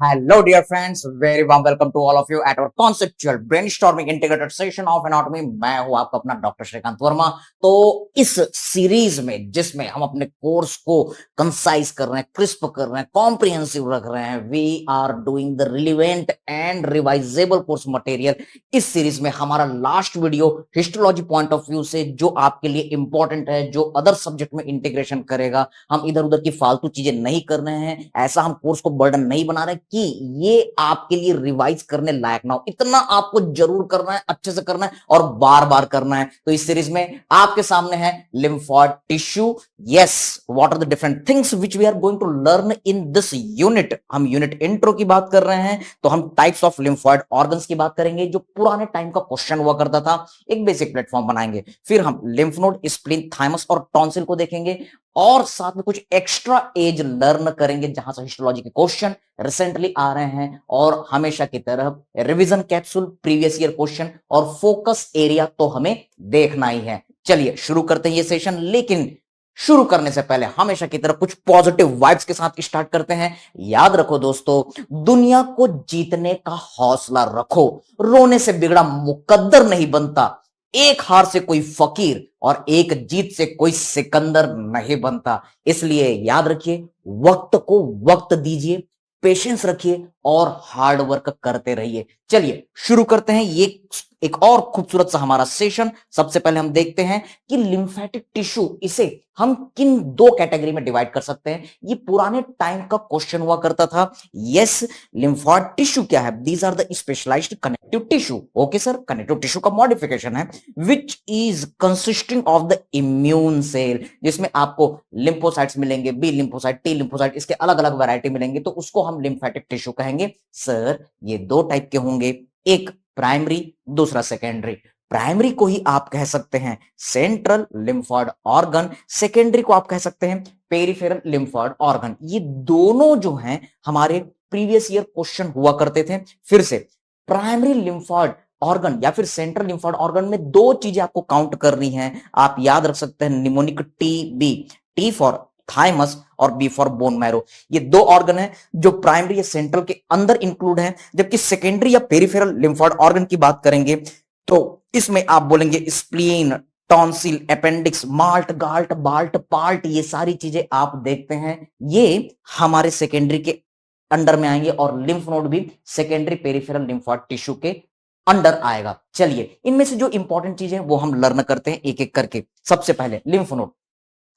Hello, dear friends. Very warm welcome to all of you at our conceptual brainstorming integrated session of anatomy. मैं हूं आपका अपना doctor Shrikant Verma. तो इस series में जिसमें हम अपने कोर्स को कंसाइज कर रहे हैं, क्रिस्प कर रहे हैं, कॉम्प्रिहेंसिव रख रहे हैं, we are doing the relevant and revisable course material. इस सीरीज में हमारा last video histology point of view से जो आपके लिए इंपॉर्टेंट है, जो अदर सब्जेक्ट में इंटीग्रेशन करेगा। हम इधर उधर की फालतू चीजें नहीं कर रहे हैं, ऐसा हम कोर्स को बर्डन नहीं बना रहे कि ये आपके लिए रिवाइज करने लायक ना हो। इतना आपको जरूर करना है, अच्छे से करना है और बार बार करना है। तो इस सीरीज में आपके सामने है lymphoid tissue. Yes, what are the different things which we are going to learn in this unit. हम यूनिट इंट्रो की बात कर रहे हैं, तो हम टाइप्स ऑफ लिम्फोइड ऑर्गन्स की बात करेंगे, जो पुराने टाइम का क्वेश्चन हुआ करता था। एक बेसिक प्लेटफॉर्म बनाएंगे, फिर हम लिम्फ नोड, स्प्लीन, थाइमस और टॉन्सिल को देखेंगे और साथ में कुछ एक्स्ट्रा एज लर्न करेंगे, जहां से हिस्टोलॉजी के क्वेश्चन रिसेंटली आ रहे हैं। और हमेशा की तरह revision capsule, previous year question और फोकस एरिया तो हमें देखना ही है। चलिए शुरू करते हैं ये सेशन, लेकिन शुरू करने से पहले हमेशा की तरह कुछ पॉजिटिव वाइब्स के साथ स्टार्ट करते हैं। याद रखो दोस्तों, दुनिया को जीतने का हौसला रखो, रोने से बिगड़ा मुकद्दर नहीं बनता, एक हार से कोई फकीर और एक जीत से कोई सिकंदर नहीं बनता। इसलिए याद रखिए, वक्त को वक्त दीजिए, पेशेंस रखिए और हार्ड वर्क करते रहिए। चलिए शुरू करते हैं ये एक और खूबसूरत सा हमारा सेशन। सबसे पहले हम देखते हैं कि लिम्फेटिक टिश्यू, इसे हम किन दो कैटेगरी में डिवाइड कर सकते हैं। ये पुराने टाइम का क्वेश्चन हुआ करता था। यस, लिम्फोइड टिश्यू क्या है? These are the specialised connective tissue. Okay sir, connective tissue का मॉडिफिकेशन है which is consisting of the immune cell, जिसमें आपको लिम्फोसाइट्स मिलेंगे, बी लिम्फोसाइट, टी लिम्फोसाइट, इसके अलग अलग वैरायटी मिलेंगे, तो उसको हम लिम्फेटिक टिश्यू कहेंगे। सर ये दो टाइप के होंगे, एक प्राइमरी, दूसरा सेकेंडरी। प्राइमरी को ही आप कह सकते हैं सेंट्रल लिम्फोइड ऑर्गन, सेकेंडरी को आप कह सकते हैं पेरिफेरल लिम्फोइड ऑर्गन। ये दोनों जो हैं हमारे प्रीवियस ईयर क्वेश्चन हुआ करते थे। फिर से प्राइमरी लिम्फोइड ऑर्गन या फिर सेंट्रल लिम्फोइड ऑर्गन में दो चीजें आपको काउंट करनी है। आप याद रख सकते हैं mnemonic T B, T for thymus और बी फॉर बोन मैरो। ये दो ऑर्गन है जो प्राइमरी या सेंट्रल के अंदर इंक्लूड है, जबकि सेकेंडरी या पेरिफेरल लिम्फोइड ऑर्गन की बात करेंगे तो इसमें आप बोलेंगे spleen, tonsil, appendix, MALT, GALT, BALT, part, ये सारी चीजें आप देखते हैं, ये हमारे सेकेंडरी के अंडर में आएंगे और लिम्फ नोड भी सेकेंडरी पेरिफेरल लिम्फोइड टिश्यू के अंडर आएगा। चलिए इनमें से जो इंपॉर्टेंट चीजें वो हम लर्न करते हैं एक एक करके। सबसे पहले लिम्फ नोड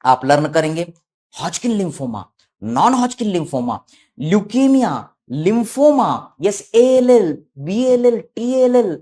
आप लर्न करेंगे। Hodgkin lymphoma, non Hodgkin lymphoma, leukaemia, lymphoma, yes, ALL, BLL, TLL,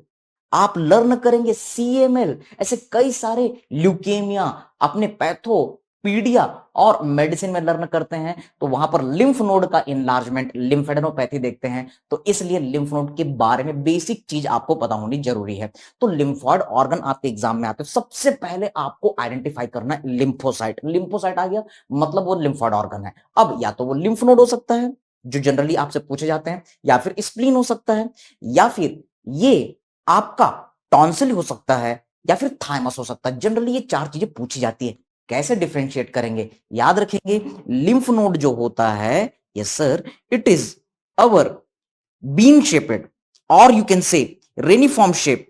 आप लर्न करेंगे। सीएमएल, ऐसे कई सारे ल्यूकेमिया अपने पैथोपीडिया और मेडिसिन में लर्न करते हैं, तो वहां पर लिम्फ नोड का इनलार्जमेंट, लिम्फेडेनोपैथी देखते हैं। तो इसलिए लिम्फ नोड के बारे में बेसिक चीज आपको पता होनी जरूरी है। तो लिम्फोइड ऑर्गन आपके एग्जाम में आते हैं, सबसे पहले आपको आइडेंटिफाई करना है लिम्फोसाइट। लिम्फोसाइट आ गया मतलब वो लिम्फोइड ऑर्गन है। अब या तो वो लिम्फ नोड हो सकता है जो जनरली आपसे पूछे जाते हैं, या फिर स्प्लीन हो सकता है, या फिर ये आपका टॉन्सिल हो सकता है, या फिर थाइमस हो सकता है। जनरली ये चार चीजें पूछी जाती है। कैसे डिफरेंशिएट करेंगे? याद रखेंगे, लिम्फ नोड जो होता है, yes sir, it is our bean shaped और you can say reniform shape.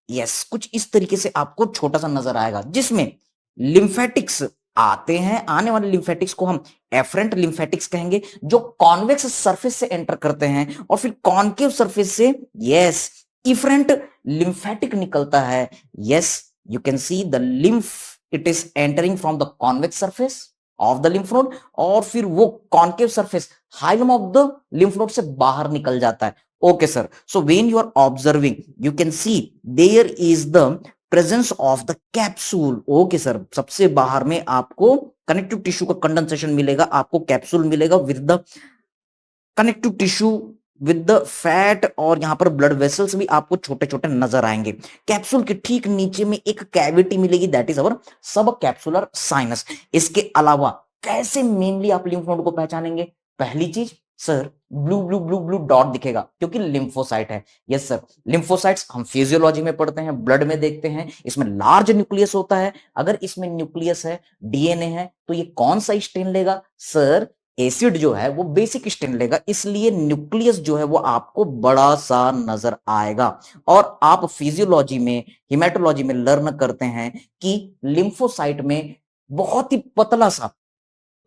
Yes, कुछ इस तरीके से आपको छोटा सा नजर आएगा, जिसमें लिम्फेटिक्स आते हैं। आने वाले लिम्फेटिक्स को हम एफरेंट लिम्फेटिक्स कहेंगे, जो कॉन्वेक्स सरफेस से एंटर करते हैं और फिर कॉन्केव सरफेस से, यस, इफरेंट लिम्फेटिक निकलता है। Yes, you can see the lymph, it is entering from the convex surface of the lymph node और फिर वो concave surface hilum of the lymph node से बाहर निकल जाता है। Okay sir, so when you are observing you can see there is the presence of the capsule. Okay sir, सबसे बाहर में आपको कनेक्टिव टिश्यू का कंडेंसेशन मिलेगा, आपको कैप्सूल मिलेगा with the connective tissue with the fat, और यहां पर ब्लड वेसल्स भी आपको छोटे छोटे नजर आएंगे। कैप्सूल के ठीक नीचे में एक कैविटी मिलेगी, दैट इज अवर सब कैप्सुलर साइनस। इसके अलावा कैसे मेनली आप लिम्फ नोड को पहचानेंगे? पहली चीज sir, blue blue blue blue dot दिखेगा क्योंकि लिम्फोसाइट है। यस सर, लिम्फोसाइट्स हम फिजियोलॉजी में पढ़ते हैं, ब्लड में देखते हैं, इसमें लार्ज न्यूक्लियस होता है। अगर इसमें न्यूक्लियस है, डीएनए है, तो ये कौन सा स्टेन लेगा? सर एसिड जो है वो बेसिक स्टेन लेगा, इसलिए न्यूक्लियस जो है वो आपको बड़ा सा नजर आएगा। और आप फिजियोलॉजी में, हिमेटोलॉजी में लर्न करते हैं कि लिम्फोसाइट में बहुत ही पतला सा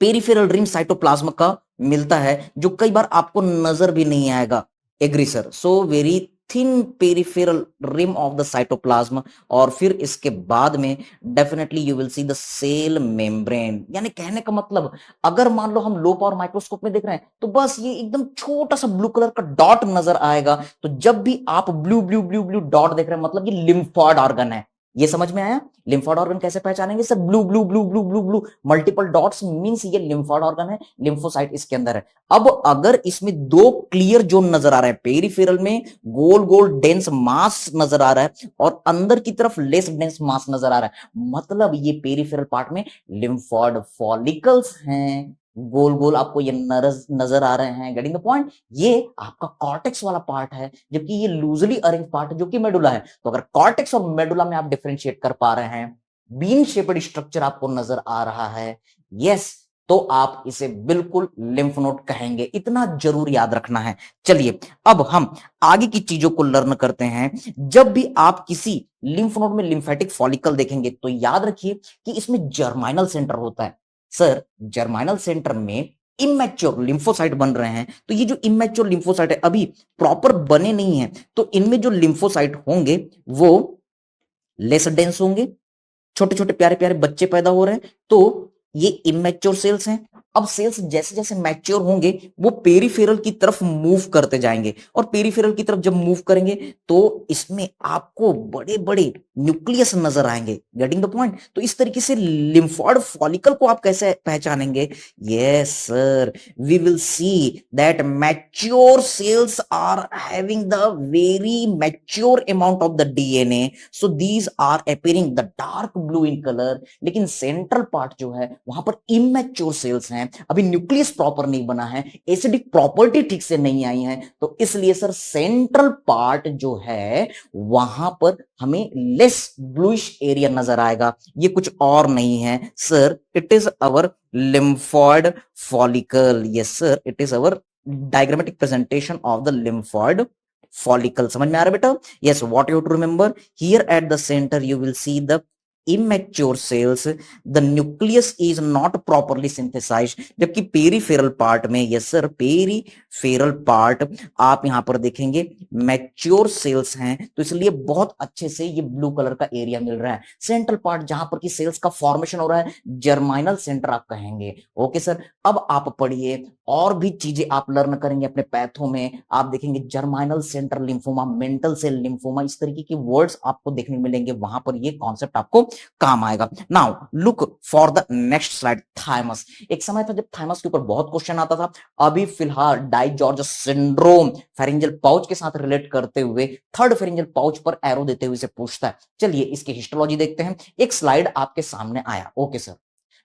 पेरिफेरल रिम साइटोप्लाज्म का मिलता है, जो कई बार आपको नजर भी नहीं आएगा। Agree sir? So very thin peripheral rim of the cytoplasm. और फिर इसके बाद में definitely you will see the cell membrane. यानी कहने का मतलब, अगर मान लो हम लो पावर माइक्रोस्कोप में देख रहे हैं तो बस ये एकदम छोटा सा ब्लू कलर का डॉट नजर आएगा। तो जब भी आप blue blue blue blue dot देख रहे हैं, मतलब ये लिम्फोइड ऑर्गन है। ये समझ में आया? लिम्फोइड ऑर्गन कैसे पहचानेंगे sir? Blue blue blue blue blue blue multiple dots means ये लिम्फोइड ऑर्गन है, लिम्फोसाइट इसके अंदर है। अब अगर इसमें दो क्लियर जोन नजर आ रहा है, पेरिफेरल में गोल गोल डेंस मास नजर आ रहा है और अंदर की तरफ लेस डेंस मास नजर आ रहा है, मतलब ये पेरिफेरल पार्ट में लिम्फोइड फॉलिकल्स हैं। गोल गोल आपको ये नजर आ रहे हैं। Getting the point? ये आपका कॉर्टेक्स वाला पार्ट है, जबकि ये लूजली अरेंज पार्ट है जो कि मेडुला है। तो अगर कॉर्टेक्स और मेडुला में आप डिफरेंशिएट कर पा रहे हैं, बीन शेपेड स्ट्रक्चर आपको नजर आ रहा है, यस, तो आप इसे बिल्कुल लिम्फ नोड कहेंगे। इतना जरूर याद रखना है। चलिए अब हम आगे की चीजों को लर्न करते हैं। जब भी आप किसी लिम्फ नोड में लिम्फेटिक फॉलिकल देखेंगे तो याद रखिए कि इसमें जर्माइनल सेंटर होता है। सर, जर्माइनल सेंटर में इमेच्योर लिम्फोसाइट बन रहे हैं, तो ये जो इमेच्योर लिम्फोसाइट है अभी प्रॉपर बने नहीं है, तो इनमें जो लिम्फोसाइट होंगे वो लेस डेंस होंगे। छोटे छोटे प्यारे प्यारे बच्चे पैदा हो रहे हैं, तो ये इमेच्योर सेल्स हैं। अब सेल्स जैसे जैसे मैच्योर होंगे वो पेरिफेरल की तरफ मूव करते जाएंगे, और पेरिफेरल की तरफ जब मूव करेंगे तो इसमें आपको बड़े बड़े न्यूक्लियस नजर आएंगे। Getting the point? तो इस तरीके से लिम्फोइड फॉलिकल को आप कैसे पहचानेंगे? Yes sir, we will see that mature cells are having the very mature amount of the DNA, so these are appearing the dark blue in colour. लेकिन central part जो है वहां पर इमेच्योर सेल्स हैं, अभी न्यूक्लियस प्रॉपर नहीं बना है, एसिडिक प्रॉपर्टी ठीक से नहीं आई है, तो इसलिए सर सेंट्रल पार्ट जो है वहां पर हमें लेस ब्लूइश एरिया नजर आएगा। ये कुछ और नहीं है sir, it is our lymphoid follicle. Yes sir, it is our diagrammatic presentation of the lymphoid follicle। समझ में आ रहा है बेटा? yes, what you have to remember, here at the center you will see the immature cells, the nucleus is not properly synthesized। जबकि peripheral part में, yes sir, peripheral part आप यहां पर देखेंगे मैच्योर सेल्स हैं, तो इसलिए बहुत अच्छे से ये ब्लू कलर का एरिया मिल रहा है। सेंट्रल पार्ट जहां पर की सेल्स का फॉर्मेशन हो रहा है, जर्माइनल सेंटर आप कहेंगे। ओके सर, अब आप पढ़िए, और भी चीजें आप लर्न करेंगे अपने पैथो में। आप देखेंगे germinal centre lymphoma, mantle cell lymphoma, इस तरीके के वर्ड्स आपको देखने मिलेंगे, वहां पर ये कॉन्सेप्ट आपको काम आएगा। Now look for the next slide, thymus. एक समय था जब थाइमस के ऊपर बहुत क्वेश्चन आता था। अभी फिलहाल DiGeorge syndrome pharyngeal pouch के साथ रिलेट करते हुए थर्ड फेरिंजियल पाउच पर एरो देते हुए से पूछता है। चलिए इसकी हिस्टोलॉजी देखते हैं। एक स्लाइड आपके सामने आया। ओके सर,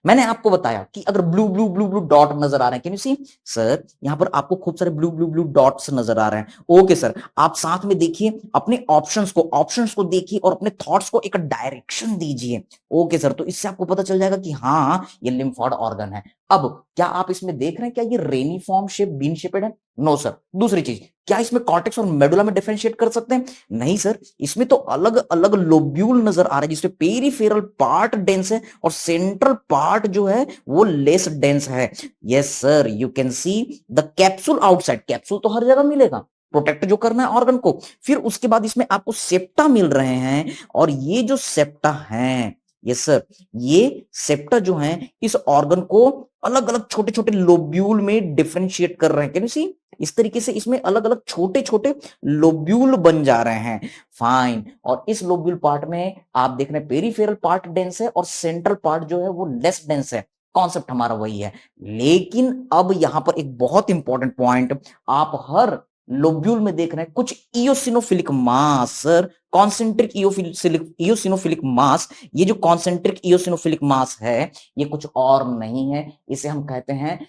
मैंने आपको बताया कि अगर blue blue blue blue dot नजर आ रहे हैं, कैन यू सी सर, यहां पर आपको खूब सारे ब्लू ब्लू ब्लू डॉट्स नजर आ रहे हैं। ओके सर, आप साथ में देखिए अपने ऑप्शंस को देखिए और अपने थॉट्स को एक डायरेक्शन दीजिए। ओके सर, तो इससे आपको पता चल जाएगा कि हाँ ये लिम्फोइड ऑर्गन है। अब क्या आप इसमें देख रहे हैं, क्या ये रेनीफॉर्म शेप, बीन शेपेड है? No sir. दूसरी चीज, क्या इसमें कॉर्टेक्स और मेडुला में डिफरेंशिएट कर सकते हैं? नहीं सर, इसमें तो अलग अलग लोब्यूल नजर आ रहे हैं, जिसमें पेरिफेरल पार्ट डेंस है और सेंट्रल पार्ट जो है वो लेस डेंस है। Yes sir, you can see the capsule outside. Capsule तो हर जगह मिलेगा, प्रोटेक्ट जो करना है ऑर्गन को। फिर उसके बाद इसमें आपको सेप्टा मिल रहे हैं, और ये जो सेप्टा हैं, यस सर, ये सेप्टा जो है इस ऑर्गन को अलग अलग छोटे छोटे लोब्यूल में डिफरेंशिएट कर रहे हैं। कैन यू सी? इस तरीके से इसमें अलग अलग छोटे छोटे लोब्यूल बन जा रहे हैं। फाइन, और इस लोब्यूल पार्ट में आप देख रहे हैं पेरिफेरल पार्ट डेंस है और सेंट्रल पार्ट जो है वो लेस डेंस है। कॉन्सेप्ट हमारा वही है, लेकिन अब यहां पर एक बहुत इंपॉर्टेंट पॉइंट, आप हर लोब्यूल में देख रहे हैं कुछ इयोसिनोफिलिक मास। सर, कॉन्सेंट्रिक इयोसिनोफिलिक मास, ये जो कॉन्सेंट्रिक इयोसिनोफिलिक मास है ये कुछ और नहीं है, इसे हम कहते हैं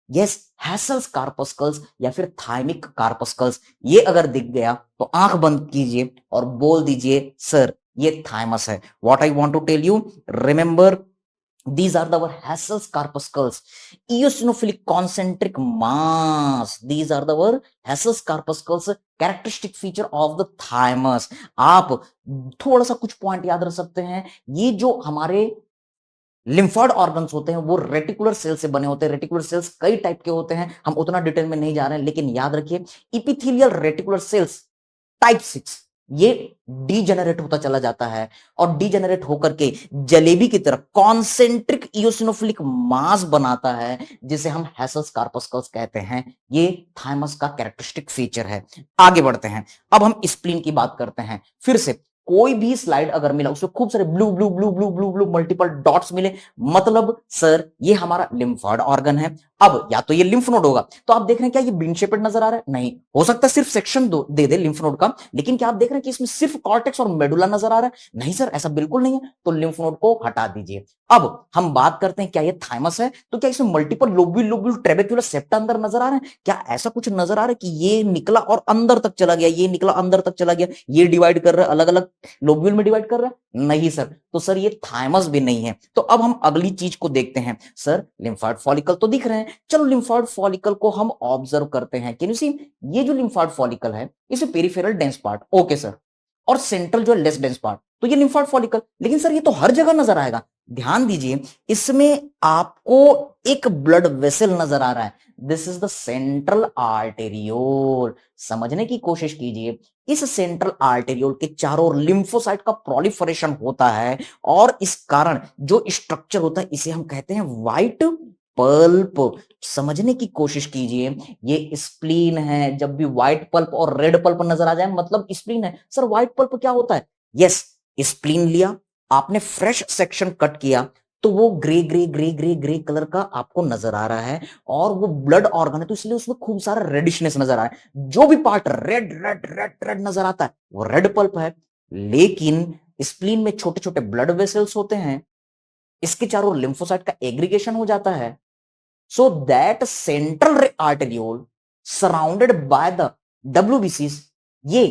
यस हैसल्स कार्पस्कल्स या फिर थाइमिक कार्पस्कल्स। ये अगर दिख गया तो आंख बंद कीजिए और बोल दीजिए सर ये थाइमस है। What I want to tell you, remember These are our Hessel's corpuscles, eosinophilic concentric mass. These are our Hessel's corpuscles, characteristic feature of the thymus. आप थोड़ा सा कुछ पॉइंट याद रख सकते हैं, ये जो हमारे लिम्फॉइड ऑर्गन्स होते हैं वो रेटिकुलर सेल से बने होते हैं। रेटिकुलर सेल्स कई टाइप के होते हैं, हम उतना डिटेल में नहीं जा रहे हैं, लेकिन याद रखिए इपिथेलियल रेटिकुलर सेल्स टाइप 6 ये डीजेनरेट होता चला जाता है और डीजेनरेट होकर के जलेबी की तरह कॉन्सेंट्रिक इओसिनोफिलिक मास बनाता है, जिसे हम हेसल्स कार्पस्कल्स कहते हैं। ये थाइमस का कैरेक्टरिस्टिक फीचर है। आगे बढ़ते हैं, अब हम स्प्लीन की बात करते हैं। फिर से कोई भी स्लाइड अगर मिला उसमें खूब सारे blue blue blue blue blue blue multiple dots मिले, मतलब सर ये हमारा लिम्फॉइड ऑर्गन है। अब या तो ये लिम्फ नोड होगा, तो आप देख रहे हैं क्या ये बीन शेपेड नजर आ रहा है? नहीं, हो सकता है सिर्फ सेक्शन दे दे लिम्फ नोड का, लेकिन क्या आप देख रहे हैं कि इसमें सिर्फ कॉर्टेक्स और मेडुला नजर आ रहा है? नहीं सर, ऐसा बिल्कुल नहीं है। तो लिम्फ नोड को हटा दीजिए। अब हम बात करते हैं क्या ये थाइमस है, तो क्या इसमें मल्टीपल लोब्यूल लोब्यूल ट्रेबेक्युलर सेप्टा अंदर नजर आ रहे हैं? क्या ऐसा कुछ नजर आ रहा है कि ये निकला और अंदर तक चला गया, ये निकला अंदर तक चला गया, ये डिवाइड कर रहा है, अलग अलग लोब्यूल में डिवाइड कर रहा है? नहीं सर, तो सर ये थाइमस भी नहीं है। तो अब हम अगली चीज को देखते हैं। सर लिम्फॉइड फॉलिकल तो दिख रहे हैं, चलो लिम्फॉइड फॉलिकल को हम ऑब्जर्व करते हैं। कैन यू सी, ये जो लिम्फॉइड फॉलिकल है इसमें peripheral dense part, okay sir, और सेंट्रल जो है लेस डेंस पार्ट, तो ये लिम्फॉइड फॉलिकल। लेकिन सर ये तो हर जगह नजर आएगा। ध्यान दीजिए, इसमें आपको एक ब्लड वेसल नजर आ रहा है, this is the central arteriole. समझने की कोशिश कीजिए, इस सेंट्रल आर्टेरियोल के चारों ओर लिम्फोसाइट का प्रोलिफरेशन होता है, और इस कारण जो स्ट्रक्चर होता है इसे हम कहते हैं व्हाइट पल्प। समझने की कोशिश कीजिए, ये स्प्लीन है। जब भी व्हाइट पल्प और रेड पल्प नजर आ जाए मतलब स्प्लीन है। सर व्हाइट पल्प क्या होता है? यस, स्प्लीन लिया आपने, फ्रेश सेक्शन कट किया, तो वो grey grey grey grey grey colour का आपको नजर आ रहा है, और वो ब्लड ऑर्गन है तो इसलिए उसमें खूब सारा रेडिशनेस नजर आ रहा है। जो भी part red red red red नजर आता है वो रेड पल्प है। लेकिन स्प्लीन में छोटे छोटे ब्लड वेसल्स होते हैं, इसके चारों लिम्फोसाइट का एग्रीगेशन हो जाता है, so that central arteriole surrounded by the WBCs ये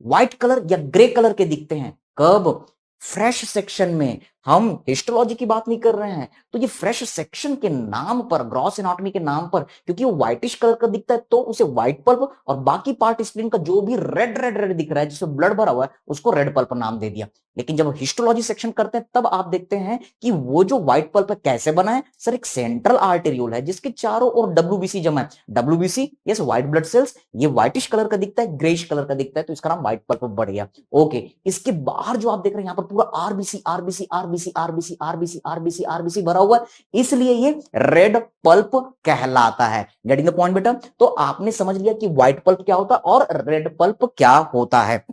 व्हाइट कलर या ग्रे कलर के दिखते हैं। कब? फ्रेश सेक्शन में। हम हिस्टोलॉजी की बात नहीं कर रहे हैं, तो ये फ्रेश सेक्शन के नाम पर, ग्रॉस एनाटॉमी के नाम पर, क्योंकि वो व्हाइटिश कलर का दिखता है तो उसे व्हाइट पल्प, और बाकी पार्ट स्प्लीन का जो भी रेड रेड रेड दिख रहा है जिसमें ब्लड भरा हुआ है उसको रेड पल्प नाम दे दिया। लेकिन जब हिस्टोलॉजी सेक्शन करते हैं तब आप देखते हैं कि वो जो व्हाइट पल्प कैसे बना है। सर एक सेंट्रल आर्टेरियोल है जिसके चारों ओर डब्ल्यूबीसी जमा है। WBC yes, white blood cells, ये व्हाइटिश कलर का दिखता है, ग्रेइश कलर का दिखता है, तो इसका नाम व्हाइट पल्प बढ़ गया। ओके, इसके बाहर जो आप देख रहे हैं यहां पर पूरा RBC RBC RBC RBC RBC RBC RBC भरा हुआ है, इसलिए ये रेड पल्प कहलाता है। गेटिंग द पॉइंट बेटा? तो आपने समझ लिया कि व्हाइट पल्प क्या होता है और रेड पल्प क्या होता है।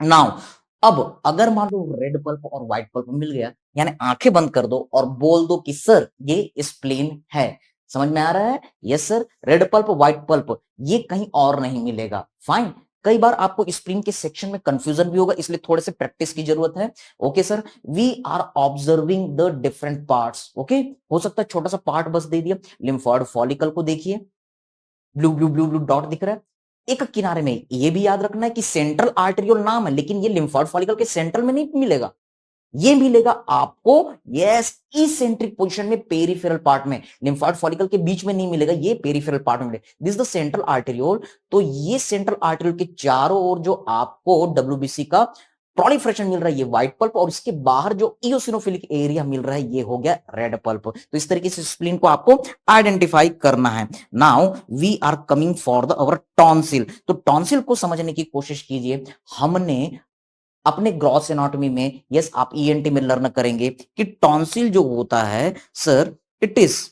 नाउ अब अगर मान लो रेड पल्प और व्हाइट पल्प मिल गया, यानी आंखें बंद कर दो और बोल दो कि सर ये स्प्लीन है। समझ में आ रहा है? Yes sir, red pulp white pulp ये कहीं और नहीं मिलेगा। फाइन। कई बार आपको स्प्लीन के सेक्शन में कंफ्यूजन भी होगा, इसलिए थोड़े से प्रैक्टिस की जरूरत है। Okay sir, we are observing the different parts. Okay, हो सकता है छोटा सा पार्ट बस दे दिया। लिम्फॉइड फॉलिकल को देखिए, blue blue blue blue dot दिख रहा है। एक किनारे में ये भी याद रखना है कि सेंट्रल आर्टेरियोल नाम है, लेकिन ये लिम्फॉइड फॉलिकल के सेंट्रल में नहीं मिलेगा, ये मिलेगा आपको यस इसेंट्रिक पोजीशन में, पेरिफेरल पार्ट में। लिम्फॉइड फॉलिकल के बीच में नहीं मिलेगा, ये पेरिफेरल पार्ट में मिलेगा। This the central arteriole. तो ये सेंट्रल आर्टेरियोल के चारों ओर जो आपको डब्ल्यूबीसी का प्रोलिफरेशन मिल रहा है ये व्हाइट पल्प, और इसके बाहर जो इओसिनोफिलिक एरिया मिल रहा है ये हो गया रेड पल्प। तो इस तरीके से स्प्लीन को आपको आइडेंटिफाई करना है। Now we are coming for the our tonsil. तो टॉन्सिल को समझने की कोशिश कीजिए। हमने अपने ग्रॉस एनाटॉमी में, यस आप ईएनटी में लर्न करेंगे कि टॉन्सिल जो होता है sir, it is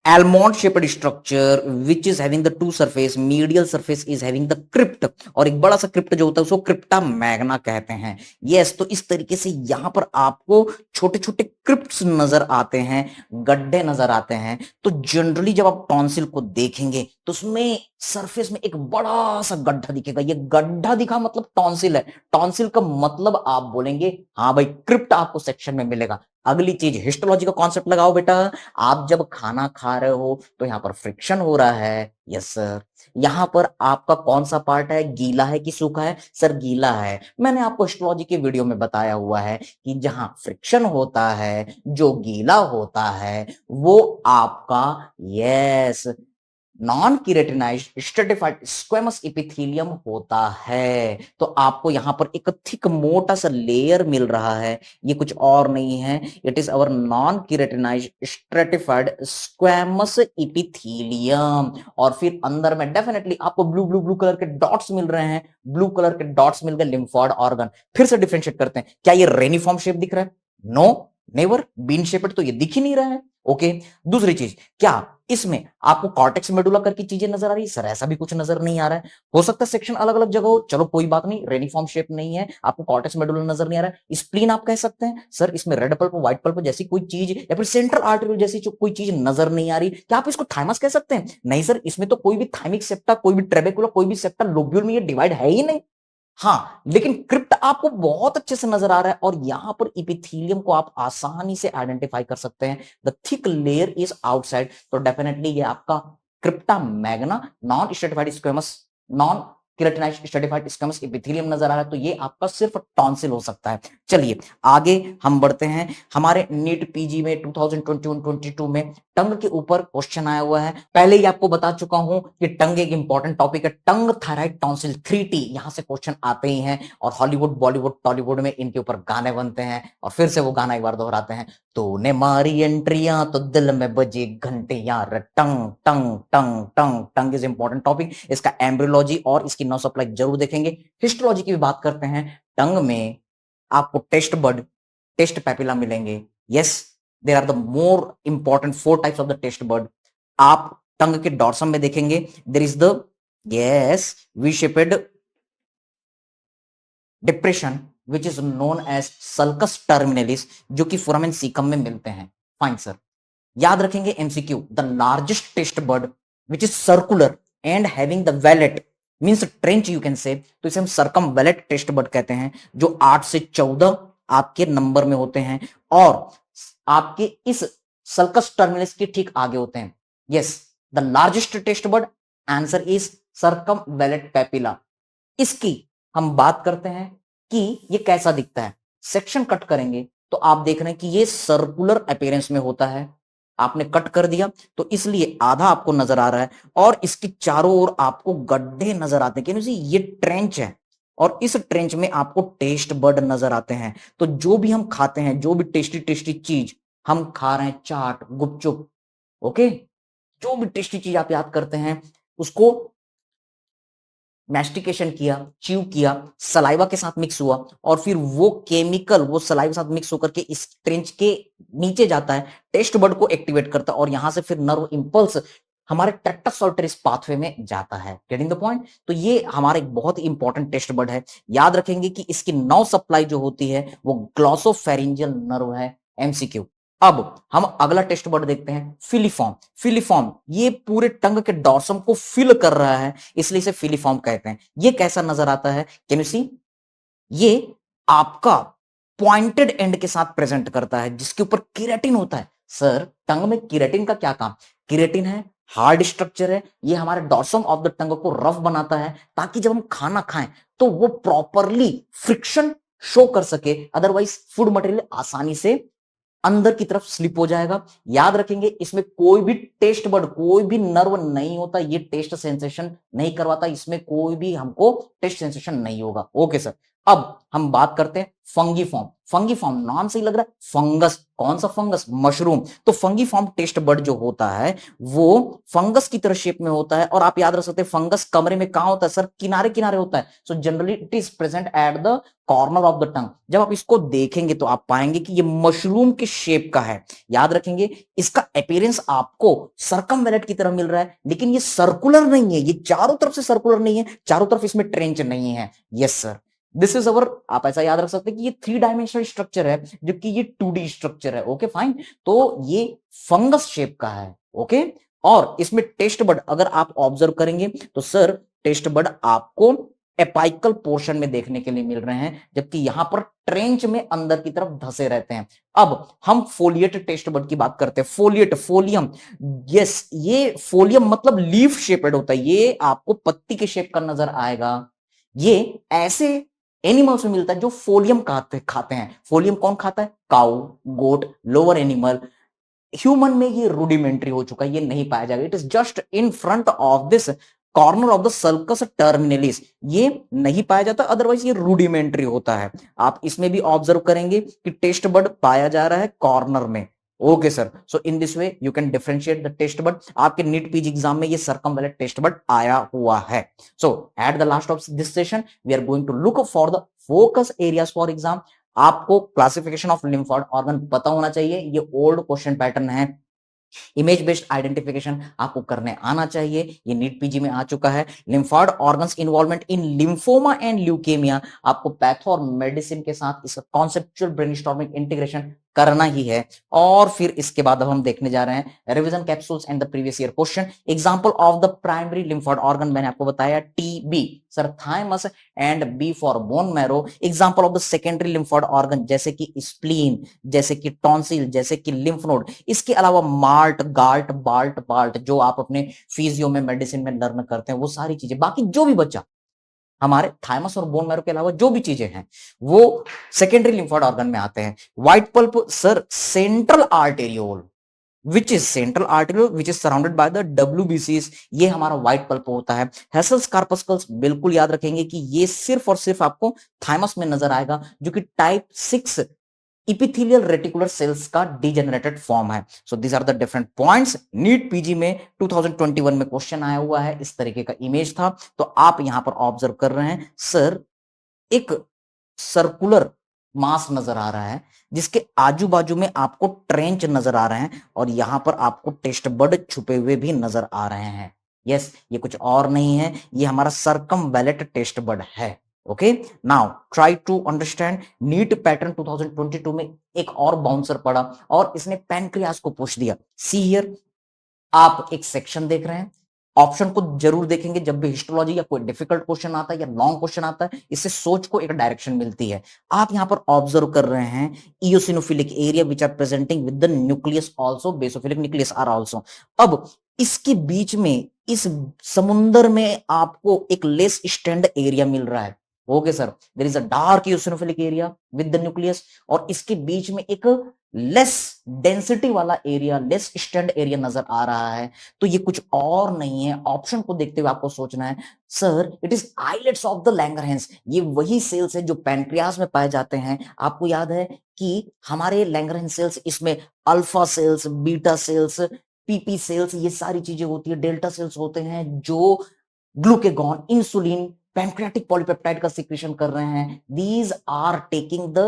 almond shaped structure which is having the two surface, medial surface is having the crypt, और एक बड़ा सा क्रिप्ट जो होता है उसको क्रिप्टा मैग्ना कहते हैं। यस, तो इस तरीके से यहां पर आपको छोटे छोटे क्रिप्ट्स नजर आते हैं, गड्ढे नजर आते हैं। तो जनरली जब आप टॉन्सिल को देखेंगे तो उसमें सरफेस में एक बड़ा सा गड्ढा दिखेगा। ये गड्ढा दिखा मतलब टॉन्सिल है। टॉन्सिल का मतलब आप बोलेंगे हाँ भाई क्रिप्ट आपको सेक्शन में मिलेगा। अगली चीज हिस्टोलॉजी का कॉन्सेप्ट लगाओ बेटा। आप जब खाना खा रहे हो तो यहाँ पर फ्रिक्शन हो रहा है, यस सर। यहाँ पर आपका कौन सा पार्ट है, गीला है कि सूखा है? सर गीला है। मैंने आपको हिस्टोलॉजी के वीडियो में बताया हुआ है कि जहां फ्रिक्शन होता है, जो गीला होता है, वो आपका yes non keratinized stratified squamous epithelium होता है। तो आपको यहां पर एक थिक मोटा सा लेयर मिल रहा है, ये कुछ और नहीं है, it is our non keratinized stratified squamous epithelium. और फिर अंदर में डेफिनेटली आपको ब्लू ब्लू ब्लू कलर के डॉट्स मिल रहे हैं, ब्लू कलर के डॉट्स मिल गए, लिम्फोइड ऑर्गन। फिर से डिफरेंशिएट करते हैं, क्या ये रेनिफॉर्म शेप दिख रहा है? No never. बीन शेपेड तो ये दिख ही नहीं रहा है। ओके, दूसरी चीज, क्या इसमें आपको कॉर्टेक्स मेडुला करके चीजें नजर आ रही है? सर ऐसा भी कुछ नजर नहीं आ रहा है। हो सकता है सेक्शन अलग अलग जगह हो, चलो कोई बात नहीं, रेनिफॉर्म शेप नहीं है, आपको कॉर्टेक्स मेडुला नजर नहीं आ रहा है। स्प्लीन आप कह सकते हैं, सर इसमें रेड पल्प व्हाइट पल्प जैसी कोई चीज या फिर सेंट्रल आर्टरी जैसी कोई चीज नजर नहीं आ रही, क्या आप इसको थाइमस कह सकते हैं? नहीं सर, इसमें तो कोई भी थाइमिक सेप्टा, कोई भी ट्रेबेकुला, कोई भी सेप्टा लोब्यूल में ये डिवाइड है ही नहीं। हाँ, लेकिन क्रिप्ट आपको बहुत अच्छे से नजर आ रहा है और यहां पर इपिथेलियम को आप आसानी से आइडेंटिफाई कर सकते हैं। The thick layer is outside, तो डेफिनेटली ये आपका crypta magna non stratified squamous, non keratinized stratified squamous epithelium नजर आ रहा है, तो ये आपका सिर्फ टॉन्सिल हो सकता है। चलिए आगे हम बढ़ते हैं। हमारे नीट पीजी में 2021-22 में टंग के ऊपर क्वेश्चन आया हुआ है। पहले ही आपको बता चुका हूं कि टंग एक इंपॉर्टेंट टॉपिक है, टंग थायराइड टॉन्सिल 3T, यहां से क्वेश्चन आते ही हैं और हॉलीवुड बॉलीवुड टॉलीवुड में इनके ऊपर गाने बनते हैं और फिर से वो गाना एक बार दोहराते हैं, तूने मारी एंट्रियां तो दिल में बजी घंटियां, टंग टंग टंग टंग। टंग इज इंपॉर्टेंट टॉपिक, इसका एम्ब्रियोलॉजी और इसकी नर्व सप्लाई जरूर देखेंगे। हिस्टोलॉजी की भी बात करते हैं। टंग में आपको टेस्ट बड, टेस्ट पैपिला मिलेंगे। Yes, there are the more important 4 types of the taste bud. आप टंग के डॉर्सम में देखेंगे, there is the yes V shaped depression which is known as sulcus terminalis, जो कि foramen caecum में मिलते हैं। फाइन सर, याद रखेंगे MCQ, the largest taste bud which is circular and having the vallate means trench you can say, तो इसे हम सर्कम वेलेट टेस्ट बड कहते हैं, जो 8 से 14 आपके नंबर में होते हैं और आपके इस सल्कस टर्मिनस के ठीक आगे होते हैं। Yes, the largest taste bud, answer is circumvallate papilla. इसकी हम बात करते हैं कि ये कैसा दिखता है। सेक्शन कट करेंगे तो आप देख रहे हैं कि ये सर्कुलर अपीयरेंस में होता है। आपने कट कर दिया तो इसलिए आधा आपको नजर आ रहा है और इसके चारों ओर आपको गड्ढे नजर आते हैं, क्योंकि ये ट्रेंच है और इस ट्रेंच में आपको टेस्ट बड नजर आते हैं। तो जो भी हम खाते हैं, जो भी टेस्टी टेस्टी चीज हम खा रहे हैं, चाट, गुपचुप, ओके, जो भी टेस्टी चीज आप याद करते हैं, उसको मैस्टिकेशन किया, च्यू किया, सलाइवा के साथ मिक्स हुआ और फिर वो केमिकल वो सलाइवा के साथ मिक्स होकर के इस ट्रेंच के नीचे जाता है, टेस्ट बड को एक्टिवेट करता है और यहां से फिर नर्व इंपल्स हमारे ट्रैक्टस ऑल्टरिस पाथवे में जाता है। Getting the point? तो ये हमारा एक बहुत ही इंपॉर्टेंट टेस्ट बड है। याद रखेंगे कि इसकी नर्व सप्लाई जो होती है वो ग्लॉसोफेरिंजियल नर्व है। एमसीक्यू। अब हम अगला टेस्ट बड देखते हैं, फिलीफॉर्म। फिलीफॉर्म ये पूरे टंग के डॉर्सम को फिल कर रहा है, इसलिए इसे फिलीफॉर्म कहते हैं। ये कैसा नजर आता है, कैन यू सी? ये आपका पॉइंटेड एंड के साथ प्रेजेंट करता है, जिसके ऊपर केराटिन होता है। सर टंग में केराटिन का क्या काम? केराटिन है, हार्ड स्ट्रक्चर है, ये हमारे डॉर्सम ऑफ द टंग को रफ बनाता है ताकि जब हम खाना खाएं तो वो प्रॉपरली फ्रिक्शन शो कर सके, अदरवाइज फूड मटेरियल आसानी से अंदर की तरफ स्लिप हो जाएगा। याद रखेंगे इसमें कोई भी टेस्ट बड, कोई भी नर्व नहीं होता, ये टेस्ट सेंसेशन नहीं करवाता, इसमें कोई भी हमको टेस्ट सेंसेशन नहीं होगा। ओके सर, अब हम बात करते हैं फंगीफॉर्म। फंगीफॉर्म नाम से ही लग रहा है फंगस, कौन सा फंगस? मशरूम। तो फंगीफॉर्म टेस्ट बड जो होता है वो फंगस की तरह शेप में होता है और आप याद रख सकते हैं फंगस कमरे में कहां होता है सर? किनारे किनारे होता है। So generally it is present at the corner of the tongue. जब आप इसको देखेंगे तो आप पाएंगे कि ये मशरूम के शेप का है। याद रखेंगे इसका अपीयरेंस आपको सर्कमवेलेट की तरह मिल रहा है, लेकिन ये सर्कुलर नहीं है, ये चारों तरफ से सर्कुलर नहीं है, चारों तरफ इसमें ट्रेंच नहीं है। Yes sir, this is our, आप ऐसा याद रख सकते हैं कि ये 3 डायमेंशनल स्ट्रक्चर है जबकि ये 2D स्ट्रक्चर है। ओके फाइन, तो ये फंगस शेप का है। ओके, और इसमें टेस्ट बड अगर आप ऑब्जर्व करेंगे तो सर टेस्ट बड आपको एपाइकल पोर्शन में देखने के लिए मिल रहे हैं, जबकि यहां पर ट्रेंच में अंदर की तरफ धसे रहते हैं। अब हम फोलिएट टेस्ट बड की बात करते हैं। फोलिएट, फोलियम, यस, ये फोलियम मतलब लीफ शेपेड होता है, ये आपको पत्ती के शेप का नजर आएगा। ये ऐसे एनिमल्स में मिलता है जो फोलियम खाते हैं। फोलियम कौन खाता है? काऊ, गोट, लोअर एनिमल। ह्यूमन में ये रूडिमेंट्री हो चुका है, ये नहीं पाया जाएगा। It is just in front of this corner of the sulcus terminalis, ये नहीं पाया जाता, अदरवाइज ये रूडिमेंट्री होता है। आप इसमें भी ऑब्जर्व करेंगे कि टेस्ट बड पाया जा रहा है कॉर्नर में। Okay sir, so in this way you can differentiate the taste bud. आपके नीट पीजी एग्जाम में ये सर्कमवेलेंट टेस्ट बड आया हुआ है। So at the last of this session we are going to look for the focus areas for exam. आपको classification of lymphoid organ पता होना चाहिए, ये ओल्ड क्वेश्चन पैटर्न है। इमेज बेस्ड आइडेंटिफिकेशन आपको करने आना चाहिए, ये नीट पीजी में आ चुका है। Lymphoid organs involvement in lymphoma and leukaemia, आपको पैथो और मेडिसिन के साथ इसका कॉन्सेप्चुअल ब्रेनस्टॉर्मिंग इंटीग्रेशन करना ही है। और फिर इसके बाद अब हम देखने जा रहे हैं revision capsules and the previous year question. Example of the primary lymphoid organ मैंने आपको बताया TB sir, thymus and B for bone marrow. Example of the secondary lymphoid organ जैसे कि स्प्लीन, जैसे कि टॉन्सिल, जैसे कि लिम्फ नोड। इसके अलावा मार्ट, गाल्ट, बाल्ट, बाल्ट, जो आप अपने फिजियो में, मेडिसिन में लर्न करते हैं, वो सारी चीजें, बाकी जो भी बच्चा हमारे थाइमस और बोन मैरो के अलावा जो भी चीजें हैं वो सेकेंडरी लिम्फोइड ऑर्गन में आते हैं। White pulp sir, central arteriole which is central arteriole which is surrounded by the WBCs, ये हमारा व्हाइट पल्प होता है। हेसल्स कार्पस्कल्स बिल्कुल याद रखेंगे कि ये सिर्फ और सिर्फ आपको थाइमस में नजर आएगा, जो कि टाइप 6 इपिथेलियल रेटिकुलर सेल्स का डिजेनरेटेड फॉर्म है। So these are the different points. NEET PG में 2021 में क्वेश्चन आया हुआ है, इस तरीके का इमेज था। तो आप यहां पर ऑब्जर्व कर रहे हैं सर, एक सर्कुलर मास नजर आ रहा है जिसके आजू बाजू में आपको ट्रेंच नजर आ रहे हैं, और यहां पर आपको टेस्ट बड छुपे हुए भी नजर आ रहे हैं। यस, ये कुछ और नहीं है, ये हमारा सर्कमवेलेंट टेस्ट बड है। Okay, now try to understand NEET pattern 2022 में एक और बाउंसर पड़ा और इसने पैनक्रियास को पूछ दिया। सी हियर, आप एक सेक्शन देख रहे हैं, ऑप्शन को जरूर देखेंगे जब भी हिस्टोलॉजी या कोई डिफिकल्ट क्वेश्चन आता है या लॉन्ग क्वेश्चन आता है, इससे सोच को एक डायरेक्शन मिलती है। आप यहां पर ऑब्जर्व कर रहे हैं eosinophilic area which are presenting with the nucleus also, basophilic nucleus are also. अब इसके बीच में, इस समुंदर में आपको एक लेस स्टैंड एरिया मिल रहा है। Okay sir, there is a dark eosinophilic area with the nucleus, और इसके बीच में एक लेस डेंसिटी वाला एरिया, लेस स्टैंड एरिया नजर आ रहा है। तो ये कुछ और नहीं है, ऑप्शन को देखते हुए आपको सोचना है sir, it is islets of the Langerhans. ये वही सेल्स है जो पैनक्रियास में पाए जाते हैं। आपको याद है कि हमारे लैंगरहैंस सेल्स, इसमें alpha cells, beta cells, PP sales, ये सारी चीजें होती है। डेल्टा सेल्स होते हैं जो ग्लूकेगॉन, इंसुलिन, पैनक्रियाटिक पॉलीपेप्टाइड का सिक्रेशन कर रहे हैं। These are taking the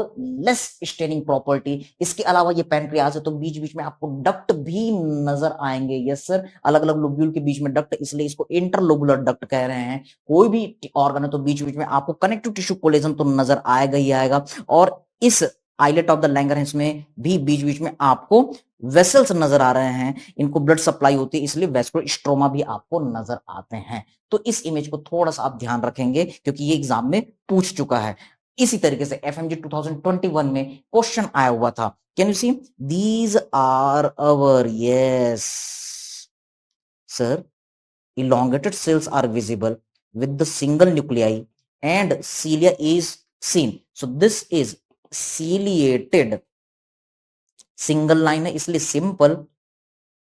less staining property. इसके अलावा ये पैनक्रियाज है तो बीच बीच में आपको डक्ट भी नजर आएंगे। यस सर, अलग अलग लोब्यूल के बीच में डक्ट, इसलिए इसको इंटरलोबुलर डक्ट कह रहे हैं। कोई भी ऑर्गन है तो बीच बीच में आपको कनेक्टिव टिश्यू कोलेजन तो नजर आएगा ही आएगा, और इस आइलेट ऑफ द लैंगरहैंस में भी बीच बीच में आपको वेसल्स नजर आ रहे हैं, इनको ब्लड सप्लाई होती है, इसलिए वेस्कुलर स्ट्रोमा भी आपको नजर आते हैं। तो इस इमेज को थोड़ा सा आप ध्यान रखेंगे क्योंकि ये एग्जाम में पूछ चुका है। इसी तरीके से एफएमजी 2021 में क्वेश्चन आया हुआ था। Can you see, these are our, yes sir, elongated cells are visible with the single nuclei and cilia is seen. So this is ciliated, single line है इसलिए simple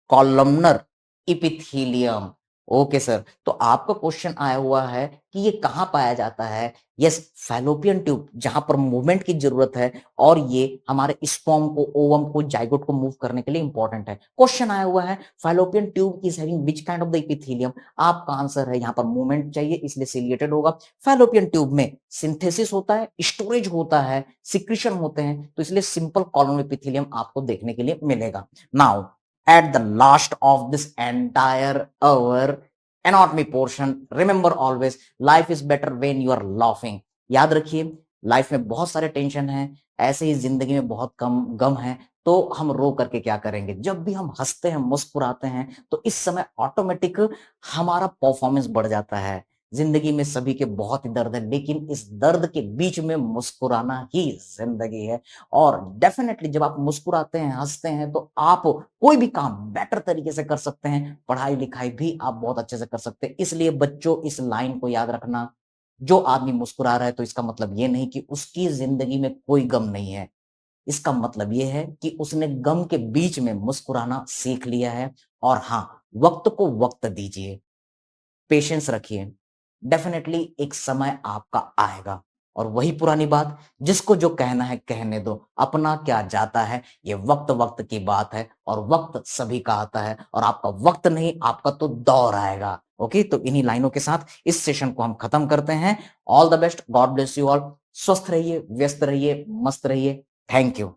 columnar epithelium. Okay sir, तो आपका question आया हुआ है कि ये कहां पाया जाता है। यस, फैलोपियन ट्यूब, जहां पर मूवमेंट की जरूरत है, और ये हमारे स्पर्म को, ओवम को, जाइगोट को मूव करने के लिए इंपॉर्टेंट है। क्वेश्चन आया हुआ है fallopian tube is having which kind of the epithelium. आपका आंसर है यहां पर मूवमेंट चाहिए इसलिए सिलिएटेड होगा। फैलोपियन ट्यूब में सिंथेसिस होता है, स्टोरेज होता है, सिक्रीशन होते हैं, तो इसलिए सिंपल कॉलम एपिथेलियम आपको देखने के लिए मिलेगा। Now at the last of this entire our anatomy portion, remember always life is better when you are laughing। याद रखिए, लाइफ में बहुत सारे टेंशन हैं, ऐसे ही जिंदगी में बहुत कम गम है, तो हम रो करके क्या करेंगे। जब भी हम हंसते हैं, मुस्कुराते हैं, तो इस समय ऑटोमेटिक हमारा परफॉर्मेंस बढ़ जाता है। जिंदगी में सभी के बहुत ही दर्द है, लेकिन इस दर्द के बीच में मुस्कुराना ही जिंदगी है। और डेफिनेटली जब आप मुस्कुराते हैं, हंसते हैं, तो आप कोई भी काम बेटर तरीके से कर सकते हैं, पढ़ाई लिखाई भी आप बहुत अच्छे से कर सकते हैं। इसलिए बच्चों, इस लाइन को याद रखना, जो आदमी मुस्कुरा रहा है तो इसका मतलब ये नहीं कि उसकी जिंदगी में कोई गम नहीं है। इसका मतलब ये है कि उसने गम के बीच में मुस्कुराना सीख लिया है। और हाँ, वक्त को वक्त दीजिए, पेशेंस रखिए। डेफिनेटली एक समय आपका आएगा। और वही पुरानी बात, जिसको जो कहना है कहने दो, अपना क्या जाता है, ये वक्त वक्त की बात है। और वक्त सभी का आता है, और आपका वक्त नहीं, आपका तो दौर आएगा। ओके, तो इन्हीं लाइनों के साथ इस सेशन को हम खत्म करते हैं। All the best, God bless you all. स्वस्थ रहिए, व्यस्त रहिए, मस्त रहिए। Thank you.